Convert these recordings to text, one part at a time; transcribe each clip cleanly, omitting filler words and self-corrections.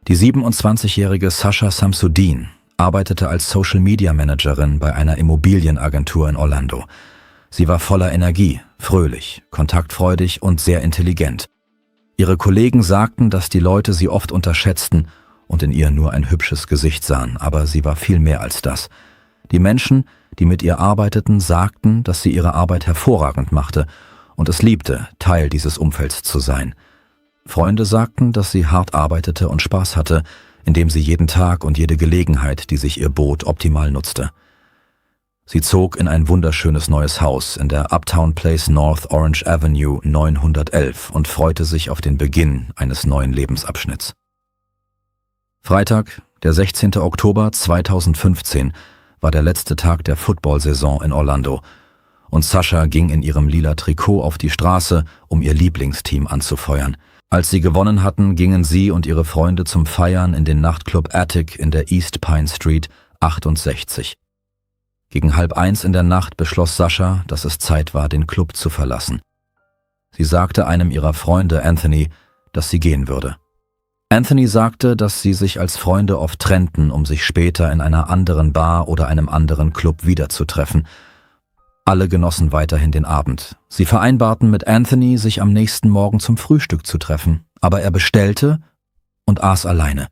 Die 27-jährige Sasha Samsudin arbeitete als Social-Media-Managerin bei einer Immobilienagentur in Orlando. Sie war voller Energie, fröhlich, kontaktfreudig und sehr intelligent. Ihre Kollegen sagten, dass die Leute sie oft unterschätzten und in ihr nur ein hübsches Gesicht sahen, aber sie war viel mehr als das. Die Menschen, die mit ihr arbeiteten, sagten, dass sie ihre Arbeit hervorragend machte und es liebte, Teil dieses Umfelds zu sein. Freunde sagten, dass sie hart arbeitete und Spaß hatte, indem sie jeden Tag und jede Gelegenheit, die sich ihr bot, optimal nutzte. Sie zog in ein wunderschönes neues Haus in der Uptown Place North Orange Avenue 911 und freute sich auf den Beginn eines neuen Lebensabschnitts. Freitag, der 16. Oktober 2015, war der letzte Tag der Football-Saison in Orlando und Sasha ging in ihrem lila Trikot auf die Straße, um ihr Lieblingsteam anzufeuern. Als sie gewonnen hatten, gingen sie und ihre Freunde zum Feiern in den Nachtclub Attic in der East Pine Street 68. Gegen 12:30 in der Nacht beschloss Sasha, dass es Zeit war, den Club zu verlassen. Sie sagte einem ihrer Freunde, Anthony, dass sie gehen würde. Anthony sagte, dass sie sich als Freunde oft trennten, um sich später in einer anderen Bar oder einem anderen Club wiederzutreffen. Alle genossen weiterhin den Abend. Sie vereinbarten mit Anthony, sich am nächsten Morgen zum Frühstück zu treffen, aber er bestellte und aß alleine.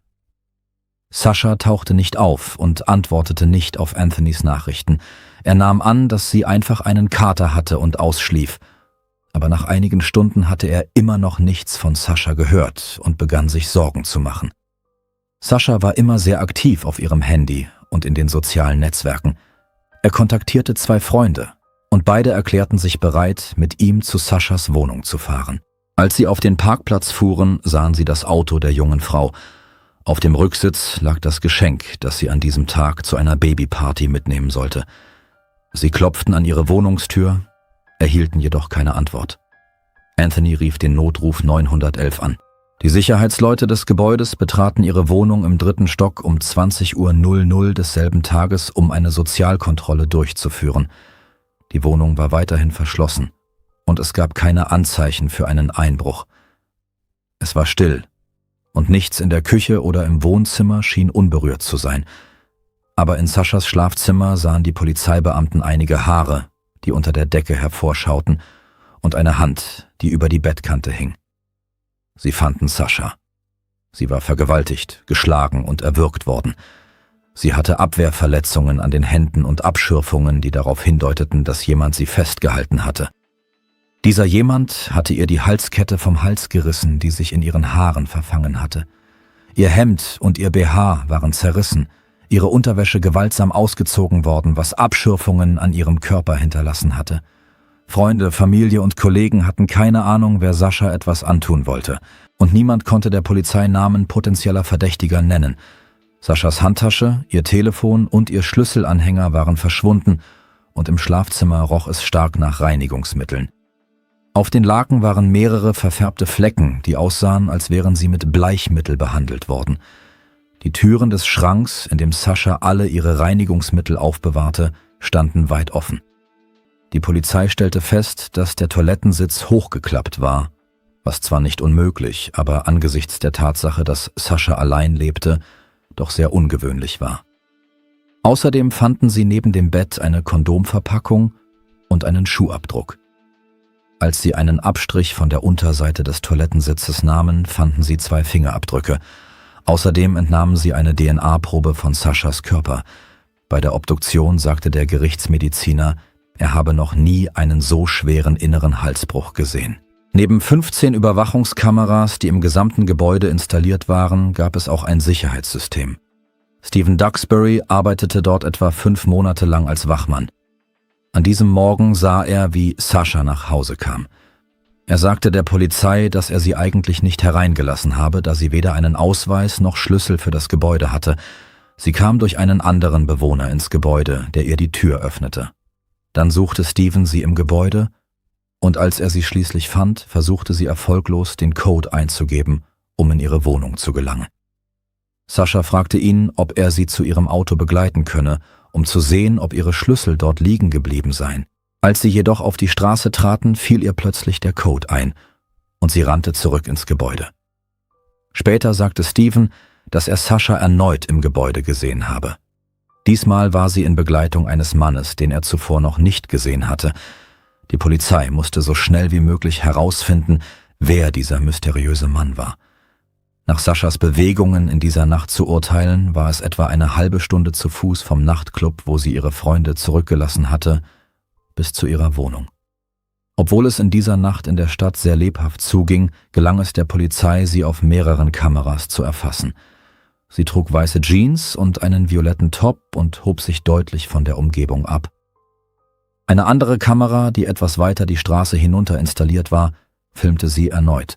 Sasha tauchte nicht auf und antwortete nicht auf Anthonys Nachrichten. Er nahm an, dass sie einfach einen Kater hatte und ausschlief. Aber nach einigen Stunden hatte er immer noch nichts von Sasha gehört und begann sich Sorgen zu machen. Sasha war immer sehr aktiv auf ihrem Handy und in den sozialen Netzwerken. Er kontaktierte 2 Freunde und beide erklärten sich bereit, mit ihm zu Sashas Wohnung zu fahren. Als sie auf den Parkplatz fuhren, sahen sie das Auto der jungen Frau. Auf dem Rücksitz lag das Geschenk, das sie an diesem Tag zu einer Babyparty mitnehmen sollte. Sie klopften an ihre Wohnungstür, erhielten jedoch keine Antwort. Anthony rief den Notruf 911 an. Die Sicherheitsleute des Gebäudes betraten ihre Wohnung im 3. Stock um 20:00 Uhr desselben Tages, um eine Sozialkontrolle durchzuführen. Die Wohnung war weiterhin verschlossen und es gab keine Anzeichen für einen Einbruch. Es war still und nichts in der Küche oder im Wohnzimmer schien unberührt zu sein. Aber in Sashas Schlafzimmer sahen die Polizeibeamten einige Haare, die unter der Decke hervorschauten, und eine Hand, die über die Bettkante hing. Sie fanden Sasha. Sie war vergewaltigt, geschlagen und erwürgt worden. Sie hatte Abwehrverletzungen an den Händen und Abschürfungen, die darauf hindeuteten, dass jemand sie festgehalten hatte. Dieser jemand hatte ihr die Halskette vom Hals gerissen, die sich in ihren Haaren verfangen hatte. Ihr Hemd und ihr BH waren zerrissen, ihre Unterwäsche gewaltsam ausgezogen worden, was Abschürfungen an ihrem Körper hinterlassen hatte. Freunde, Familie und Kollegen hatten keine Ahnung, wer Sasha etwas antun wollte, und niemand konnte der Polizei Namen potenzieller Verdächtiger nennen. Sashas Handtasche, ihr Telefon und ihr Schlüsselanhänger waren verschwunden und im Schlafzimmer roch es stark nach Reinigungsmitteln. Auf den Laken waren mehrere verfärbte Flecken, die aussahen, als wären sie mit Bleichmittel behandelt worden. Die Türen des Schranks, in dem Sasha alle ihre Reinigungsmittel aufbewahrte, standen weit offen. Die Polizei stellte fest, dass der Toilettensitz hochgeklappt war, was zwar nicht unmöglich, aber angesichts der Tatsache, dass Sasha allein lebte, doch sehr ungewöhnlich war. Außerdem fanden sie neben dem Bett eine Kondomverpackung und einen Schuhabdruck. Als sie einen Abstrich von der Unterseite des Toilettensitzes nahmen, fanden sie 2 Fingerabdrücke. Außerdem entnahmen sie eine DNA-Probe von Sashas Körper. Bei der Obduktion sagte der Gerichtsmediziner, er habe noch nie einen so schweren inneren Halsbruch gesehen. Neben 15 Überwachungskameras, die im gesamten Gebäude installiert waren, gab es auch ein Sicherheitssystem. Stephen Duxbury arbeitete dort etwa 5 Monate lang als Wachmann. An diesem Morgen sah er, wie Sasha nach Hause kam. Er sagte der Polizei, dass er sie eigentlich nicht hereingelassen habe, da sie weder einen Ausweis noch Schlüssel für das Gebäude hatte. Sie kam durch einen anderen Bewohner ins Gebäude, der ihr die Tür öffnete. Dann suchte Stephen sie im Gebäude und als er sie schließlich fand, versuchte sie erfolglos, den Code einzugeben, um in ihre Wohnung zu gelangen. Sasha fragte ihn, ob er sie zu ihrem Auto begleiten könne, um zu sehen, ob ihre Schlüssel dort liegen geblieben seien. Als sie jedoch auf die Straße traten, fiel ihr plötzlich der Code ein und sie rannte zurück ins Gebäude. Später sagte Stephen, dass er Sascha erneut im Gebäude gesehen habe. Diesmal war sie in Begleitung eines Mannes, den er zuvor noch nicht gesehen hatte. Die Polizei musste so schnell wie möglich herausfinden, wer dieser mysteriöse Mann war. Nach Saschas Bewegungen in dieser Nacht zu urteilen, war es etwa eine halbe Stunde zu Fuß vom Nachtclub, wo sie ihre Freunde zurückgelassen hatte, bis zu ihrer Wohnung. Obwohl es in dieser Nacht in der Stadt sehr lebhaft zuging, gelang es der Polizei, sie auf mehreren Kameras zu erfassen. Sie trug weiße Jeans und einen violetten Top und hob sich deutlich von der Umgebung ab. Eine andere Kamera, die etwas weiter die Straße hinunter installiert war, filmte sie erneut.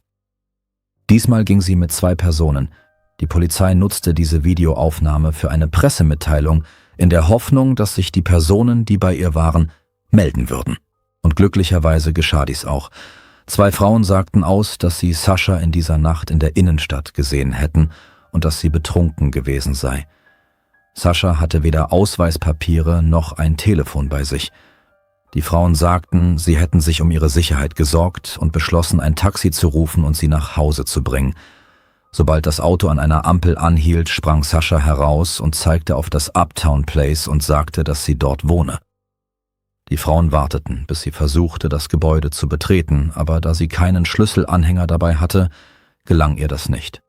Diesmal ging sie mit 2 Personen. Die Polizei nutzte diese Videoaufnahme für eine Pressemitteilung in der Hoffnung, dass sich die Personen, die bei ihr waren, melden würden. Und glücklicherweise geschah dies auch. 2 Frauen sagten aus, dass sie Sascha in dieser Nacht in der Innenstadt gesehen hätten und dass sie betrunken gewesen sei. Sascha hatte weder Ausweispapiere noch ein Telefon bei sich. Die Frauen sagten, sie hätten sich um ihre Sicherheit gesorgt und beschlossen, ein Taxi zu rufen und sie nach Hause zu bringen. Sobald das Auto an einer Ampel anhielt, sprang Sascha heraus und zeigte auf das Uptown Place und sagte, dass sie dort wohne. Die Frauen warteten, bis sie versuchte, das Gebäude zu betreten, aber da sie keinen Schlüsselanhänger dabei hatte, gelang ihr das nicht.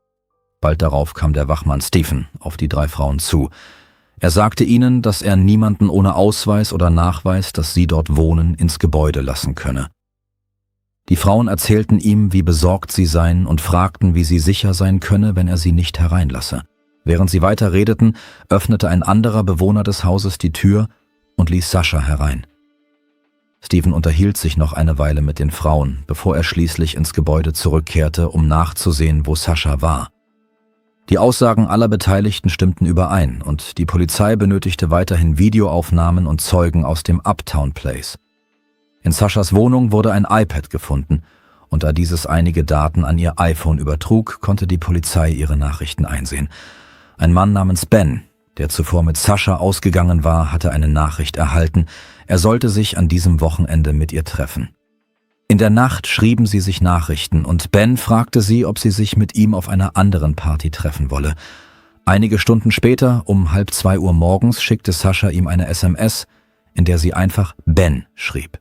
Bald darauf kam der Wachmann Stephen auf die 3 Frauen zu. Er sagte ihnen, dass er niemanden ohne Ausweis oder Nachweis, dass sie dort wohnen, ins Gebäude lassen könne. Die Frauen erzählten ihm, wie besorgt sie seien und fragten, wie sie sicher sein könne, wenn er sie nicht hereinlasse. Während sie weiter redeten, öffnete ein anderer Bewohner des Hauses die Tür und ließ Sascha herein. Stephen unterhielt sich noch eine Weile mit den Frauen, bevor er schließlich ins Gebäude zurückkehrte, um nachzusehen, wo Sascha war. Die Aussagen aller Beteiligten stimmten überein und die Polizei benötigte weiterhin Videoaufnahmen und Zeugen aus dem Uptown Place. In Saschas Wohnung wurde ein iPad gefunden und da dieses einige Daten an ihr iPhone übertrug, konnte die Polizei ihre Nachrichten einsehen. Ein Mann namens Ben, der zuvor mit Sascha ausgegangen war, hatte eine Nachricht erhalten, er sollte sich an diesem Wochenende mit ihr treffen. In der Nacht schrieben sie sich Nachrichten und Ben fragte sie, ob sie sich mit ihm auf einer anderen Party treffen wolle. Einige Stunden später, um 1:30 Uhr morgens, schickte Sascha ihm eine SMS, in der sie einfach Ben schrieb.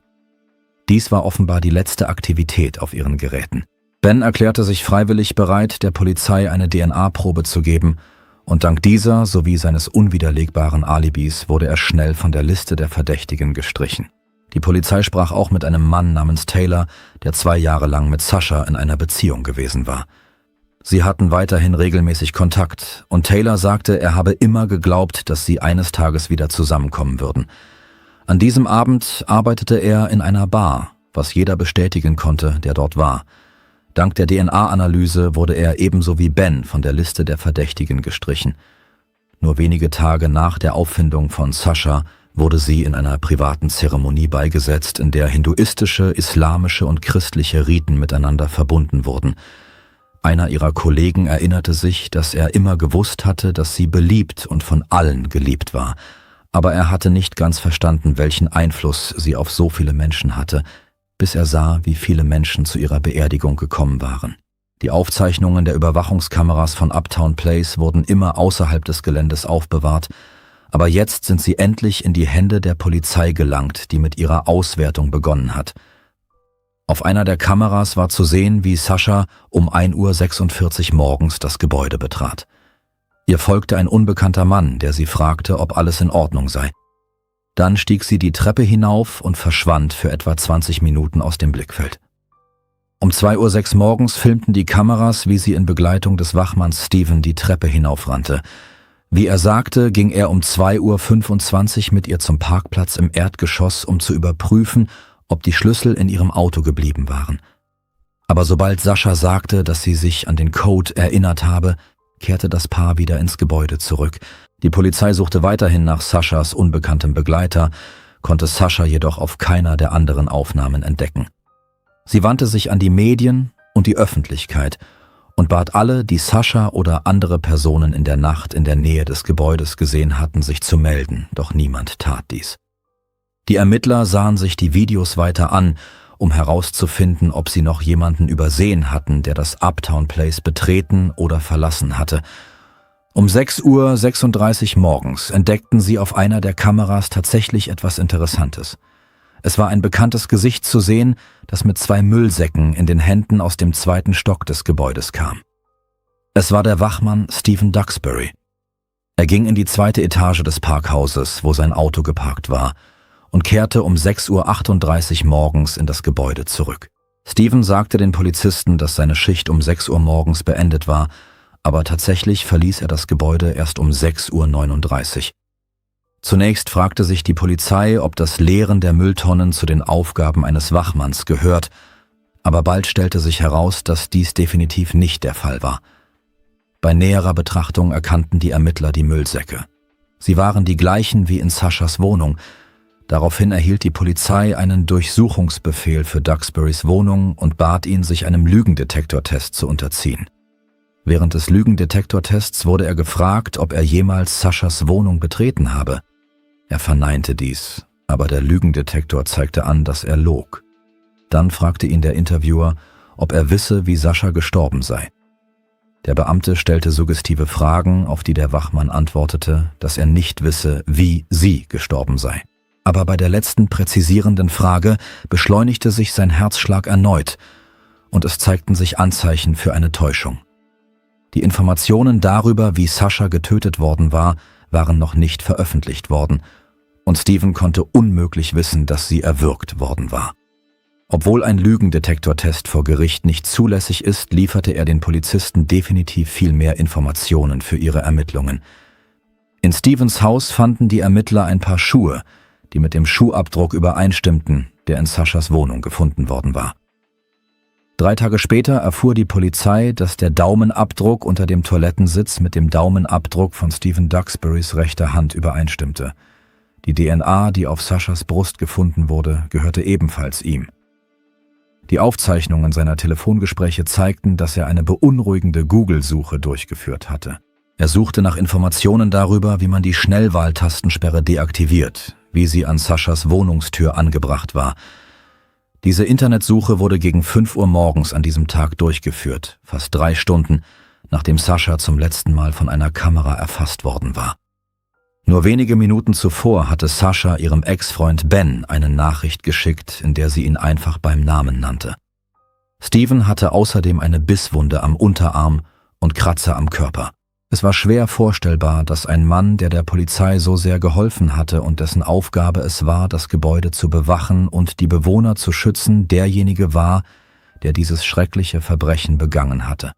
Dies war offenbar die letzte Aktivität auf ihren Geräten. Ben erklärte sich freiwillig bereit, der Polizei eine DNA-Probe zu geben, und dank dieser sowie seines unwiderlegbaren Alibis wurde er schnell von der Liste der Verdächtigen gestrichen. Die Polizei sprach auch mit einem Mann namens Taylor, der 2 Jahre lang mit Sascha in einer Beziehung gewesen war. Sie hatten weiterhin regelmäßig Kontakt und Taylor sagte, er habe immer geglaubt, dass sie eines Tages wieder zusammenkommen würden. An diesem Abend arbeitete er in einer Bar, was jeder bestätigen konnte, der dort war. Dank der DNA-Analyse wurde er ebenso wie Ben von der Liste der Verdächtigen gestrichen. Nur wenige Tage nach der Auffindung von Sascha wurde sie in einer privaten Zeremonie beigesetzt, in der hinduistische, islamische und christliche Riten miteinander verbunden wurden. Einer ihrer Kollegen erinnerte sich, dass er immer gewusst hatte, dass sie beliebt und von allen geliebt war. Aber er hatte nicht ganz verstanden, welchen Einfluss sie auf so viele Menschen hatte, bis er sah, wie viele Menschen zu ihrer Beerdigung gekommen waren. Die Aufzeichnungen der Überwachungskameras von Uptown Place wurden immer außerhalb des Geländes aufbewahrt, aber jetzt sind sie endlich in die Hände der Polizei gelangt, die mit ihrer Auswertung begonnen hat. Auf einer der Kameras war zu sehen, wie Sascha um 1:46 Uhr morgens das Gebäude betrat. Ihr folgte ein unbekannter Mann, der sie fragte, ob alles in Ordnung sei. Dann stieg sie die Treppe hinauf und verschwand für etwa 20 Minuten aus dem Blickfeld. Um 2:06 Uhr morgens filmten die Kameras, wie sie in Begleitung des Wachmanns Stephen die Treppe hinaufrannte. Wie er sagte, ging er um 2:25 Uhr mit ihr zum Parkplatz im Erdgeschoss, um zu überprüfen, ob die Schlüssel in ihrem Auto geblieben waren. Aber sobald Sascha sagte, dass sie sich an den Code erinnert habe, kehrte das Paar wieder ins Gebäude zurück. Die Polizei suchte weiterhin nach Saschas unbekanntem Begleiter, konnte Sascha jedoch auf keiner der anderen Aufnahmen entdecken. Sie wandte sich an die Medien und die Öffentlichkeit und bat alle, die Sascha oder andere Personen in der Nacht in der Nähe des Gebäudes gesehen hatten, sich zu melden, doch niemand tat dies. Die Ermittler sahen sich die Videos weiter an, um herauszufinden, ob sie noch jemanden übersehen hatten, der das Uptown Place betreten oder verlassen hatte. Um 6:36 Uhr morgens entdeckten sie auf einer der Kameras tatsächlich etwas Interessantes. Es war ein bekanntes Gesicht zu sehen, das mit 2 Müllsäcken in den Händen aus dem 2. Stock des Gebäudes kam. Es war der Wachmann Stephen Duxbury. Er ging in die 2. Etage des Parkhauses, wo sein Auto geparkt war, und kehrte um 6:38 Uhr morgens in das Gebäude zurück. Stephen sagte den Polizisten, dass seine Schicht um 6 Uhr morgens beendet war, aber tatsächlich verließ er das Gebäude erst um 6:39 Uhr. Zunächst fragte sich die Polizei, ob das Leeren der Mülltonnen zu den Aufgaben eines Wachmanns gehört, aber bald stellte sich heraus, dass dies definitiv nicht der Fall war. Bei näherer Betrachtung erkannten die Ermittler die Müllsäcke. Sie waren die gleichen wie in Saschas Wohnung. Daraufhin erhielt die Polizei einen Durchsuchungsbefehl für Duxburys Wohnung und bat ihn, sich einem Lügendetektortest zu unterziehen. Während des Lügendetektortests wurde er gefragt, ob er jemals Saschas Wohnung betreten habe. Er verneinte dies, aber der Lügendetektor zeigte an, dass er log. Dann fragte ihn der Interviewer, ob er wisse, wie Sascha gestorben sei. Der Beamte stellte suggestive Fragen, auf die der Wachmann antwortete, dass er nicht wisse, wie sie gestorben sei. Aber bei der letzten präzisierenden Frage beschleunigte sich sein Herzschlag erneut und es zeigten sich Anzeichen für eine Täuschung. Die Informationen darüber, wie Sascha getötet worden war, waren noch nicht veröffentlicht worden und Stephen konnte unmöglich wissen, dass sie erwürgt worden war. Obwohl ein Lügendetektortest vor Gericht nicht zulässig ist, lieferte er den Polizisten definitiv viel mehr Informationen für ihre Ermittlungen. In Stephens Haus fanden die Ermittler ein paar Schuhe, die mit dem Schuhabdruck übereinstimmten, der in Saschas Wohnung gefunden worden war. 3 Tage später erfuhr die Polizei, dass der Daumenabdruck unter dem Toilettensitz mit dem Daumenabdruck von Stephen Duxburys rechter Hand übereinstimmte. Die DNA, die auf Saschas Brust gefunden wurde, gehörte ebenfalls ihm. Die Aufzeichnungen seiner Telefongespräche zeigten, dass er eine beunruhigende Google-Suche durchgeführt hatte. Er suchte nach Informationen darüber, wie man die Schnellwahltastensperre deaktiviert, wie sie an Saschas Wohnungstür angebracht war. Diese Internetsuche wurde gegen 5 Uhr morgens an diesem Tag durchgeführt, fast 3 Stunden, nachdem Sascha zum letzten Mal von einer Kamera erfasst worden war. Nur wenige Minuten zuvor hatte Sascha ihrem Ex-Freund Ben eine Nachricht geschickt, in der sie ihn einfach beim Namen nannte. Stephen hatte außerdem eine Bisswunde am Unterarm und Kratzer am Körper. Es war schwer vorstellbar, dass ein Mann, der der Polizei so sehr geholfen hatte und dessen Aufgabe es war, das Gebäude zu bewachen und die Bewohner zu schützen, derjenige war, der dieses schreckliche Verbrechen begangen hatte.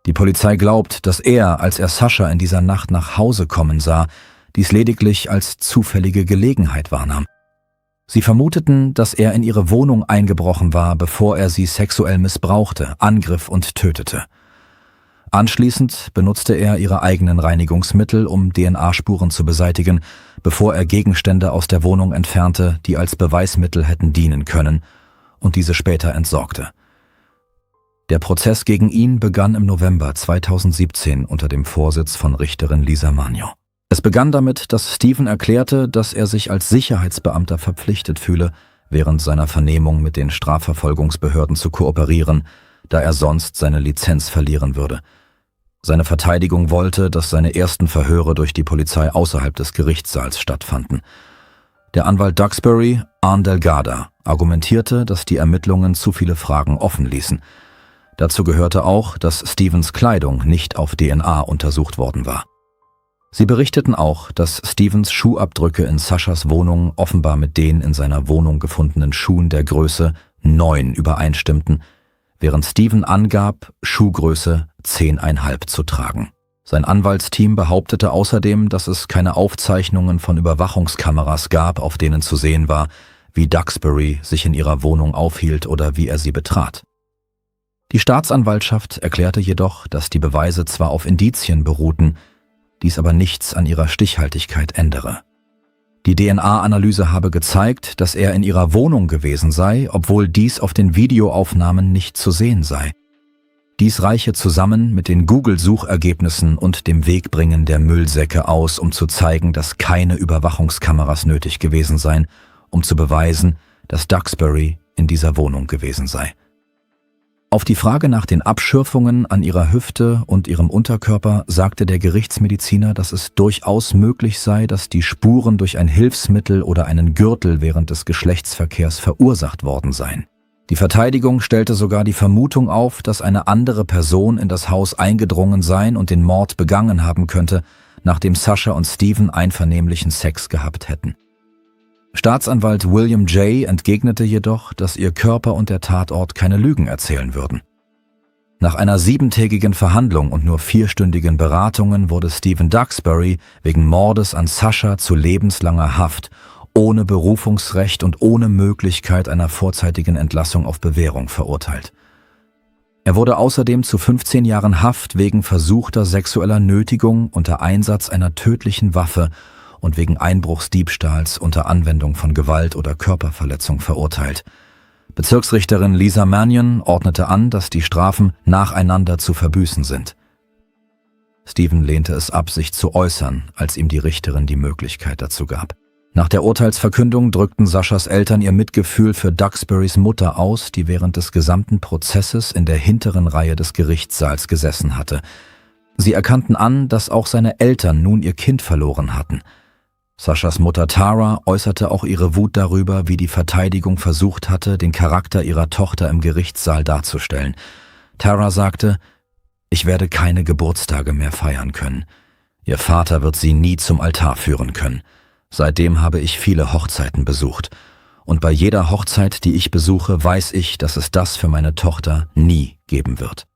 Die Polizei glaubt, dass er, als er Sascha in dieser Nacht nach Hause kommen sah, dies lediglich als zufällige Gelegenheit wahrnahm. Sie vermuteten, dass er in ihre Wohnung eingebrochen war, bevor er sie sexuell missbrauchte, angriff und tötete. Anschließend benutzte er ihre eigenen Reinigungsmittel, um DNA-Spuren zu beseitigen, bevor er Gegenstände aus der Wohnung entfernte, die als Beweismittel hätten dienen können, und diese später entsorgte. Der Prozess gegen ihn begann im November 2017 unter dem Vorsitz von Richterin Lisa Magno. Es begann damit, dass Stephen erklärte, dass er sich als Sicherheitsbeamter verpflichtet fühle, während seiner Vernehmung mit den Strafverfolgungsbehörden zu kooperieren, da er sonst seine Lizenz verlieren würde. Seine Verteidigung wollte, dass seine ersten Verhöre durch die Polizei außerhalb des Gerichtssaals stattfanden. Der Anwalt Duxbury, Arne Delgada, argumentierte, dass die Ermittlungen zu viele Fragen offen ließen. Dazu gehörte auch, dass Stephens Kleidung nicht auf DNA untersucht worden war. Sie berichteten auch, dass Stephens Schuhabdrücke in Saschas Wohnung offenbar mit den in seiner Wohnung gefundenen Schuhen der Größe 9 übereinstimmten, während Stephen angab, Schuhgröße 10,5 zu tragen. Sein Anwaltsteam behauptete außerdem, dass es keine Aufzeichnungen von Überwachungskameras gab, auf denen zu sehen war, wie Duxbury sich in ihrer Wohnung aufhielt oder wie er sie betrat. Die Staatsanwaltschaft erklärte jedoch, dass die Beweise zwar auf Indizien beruhten, dies aber nichts an ihrer Stichhaltigkeit ändere. Die DNA-Analyse habe gezeigt, dass er in ihrer Wohnung gewesen sei, obwohl dies auf den Videoaufnahmen nicht zu sehen sei. Dies reiche zusammen mit den Google-Suchergebnissen und dem Wegbringen der Müllsäcke aus, um zu zeigen, dass keine Überwachungskameras nötig gewesen seien, um zu beweisen, dass Duxbury in dieser Wohnung gewesen sei. Auf die Frage nach den Abschürfungen an ihrer Hüfte und ihrem Unterkörper sagte der Gerichtsmediziner, dass es durchaus möglich sei, dass die Spuren durch ein Hilfsmittel oder einen Gürtel während des Geschlechtsverkehrs verursacht worden seien. Die Verteidigung stellte sogar die Vermutung auf, dass eine andere Person in das Haus eingedrungen sein und den Mord begangen haben könnte, nachdem Sasha und Stephen einvernehmlichen Sex gehabt hätten. Staatsanwalt William Jay entgegnete jedoch, dass ihr Körper und der Tatort keine Lügen erzählen würden. Nach einer 7-tägigen Verhandlung und nur 4-stündigen Beratungen wurde Stephen Duxbury wegen Mordes an Sasha zu lebenslanger Haft, ohne Berufungsrecht und ohne Möglichkeit einer vorzeitigen Entlassung auf Bewährung verurteilt. Er wurde außerdem zu 15 Jahren Haft wegen versuchter sexueller Nötigung unter Einsatz einer tödlichen Waffe und wegen Einbruchsdiebstahls unter Anwendung von Gewalt oder Körperverletzung verurteilt. Bezirksrichterin Lisa Mannion ordnete an, dass die Strafen nacheinander zu verbüßen sind. Stephen lehnte es ab, sich zu äußern, als ihm die Richterin die Möglichkeit dazu gab. Nach der Urteilsverkündung drückten Saschas Eltern ihr Mitgefühl für Duxburys Mutter aus, die während des gesamten Prozesses in der hinteren Reihe des Gerichtssaals gesessen hatte. Sie erkannten an, dass auch seine Eltern nun ihr Kind verloren hatten. Saschas Mutter Tara äußerte auch ihre Wut darüber, wie die Verteidigung versucht hatte, den Charakter ihrer Tochter im Gerichtssaal darzustellen. Tara sagte: „Ich werde keine Geburtstage mehr feiern können. Ihr Vater wird sie nie zum Altar führen können. Seitdem habe ich viele Hochzeiten besucht. Und bei jeder Hochzeit, die ich besuche, weiß ich, dass es das für meine Tochter nie geben wird."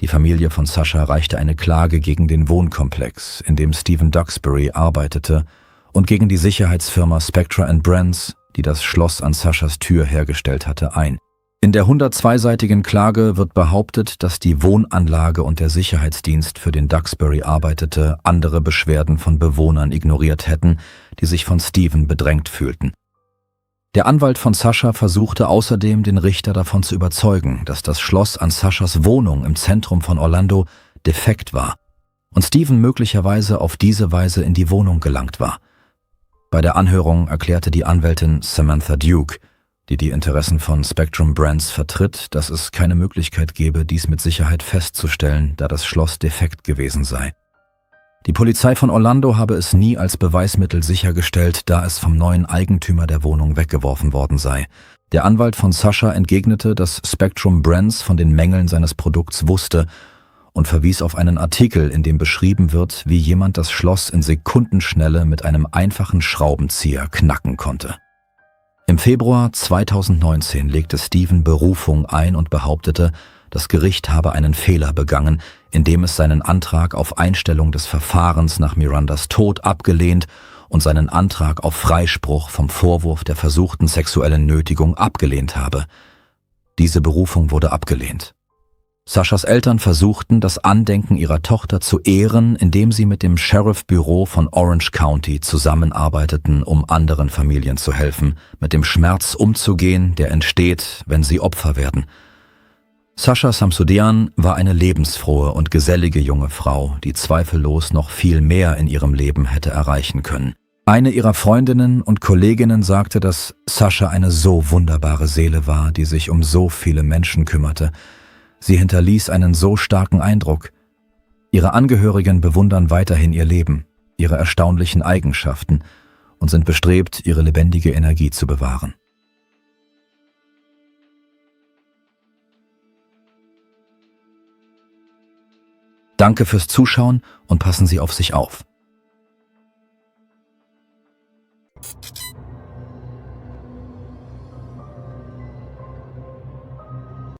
Die Familie von Sasha reichte eine Klage gegen den Wohnkomplex, in dem Stephen Duxbury arbeitete, und gegen die Sicherheitsfirma Spectra & Brands, die das Schloss an Saschas Tür hergestellt hatte, ein. In der 102-seitigen Klage wird behauptet, dass die Wohnanlage und der Sicherheitsdienst, für den Duxbury arbeitete, andere Beschwerden von Bewohnern ignoriert hätten, die sich von Stephen bedrängt fühlten. Der Anwalt von Sasha versuchte außerdem, den Richter davon zu überzeugen, dass das Schloss an Saschas Wohnung im Zentrum von Orlando defekt war und Stephen möglicherweise auf diese Weise in die Wohnung gelangt war. Bei der Anhörung erklärte die Anwältin Samantha Duke, die die Interessen von Spectrum Brands vertritt, dass es keine Möglichkeit gebe, dies mit Sicherheit festzustellen, da das Schloss defekt gewesen sei. Die Polizei von Orlando habe es nie als Beweismittel sichergestellt, da es vom neuen Eigentümer der Wohnung weggeworfen worden sei. Der Anwalt von Sasha entgegnete, dass Spectrum Brands von den Mängeln seines Produkts wusste und verwies auf einen Artikel, in dem beschrieben wird, wie jemand das Schloss in Sekundenschnelle mit einem einfachen Schraubenzieher knacken konnte. Im Februar 2019 legte Stephen Berufung ein und behauptete, das Gericht habe einen Fehler begangen, indem es seinen Antrag auf Einstellung des Verfahrens nach Mirandas Tod abgelehnt und seinen Antrag auf Freispruch vom Vorwurf der versuchten sexuellen Nötigung abgelehnt habe. Diese Berufung wurde abgelehnt. Saschas Eltern versuchten, das Andenken ihrer Tochter zu ehren, indem sie mit dem Sheriff-Büro von Orange County zusammenarbeiteten, um anderen Familien zu helfen, mit dem Schmerz umzugehen, der entsteht, wenn sie Opfer werden. Sasha Samsudian war eine lebensfrohe und gesellige junge Frau, die zweifellos noch viel mehr in ihrem Leben hätte erreichen können. Eine ihrer Freundinnen und Kolleginnen sagte, dass Sasha eine so wunderbare Seele war, die sich um so viele Menschen kümmerte. Sie hinterließ einen so starken Eindruck. Ihre Angehörigen bewundern weiterhin ihr Leben, ihre erstaunlichen Eigenschaften und sind bestrebt, ihre lebendige Energie zu bewahren. Danke fürs Zuschauen und passen Sie auf sich auf.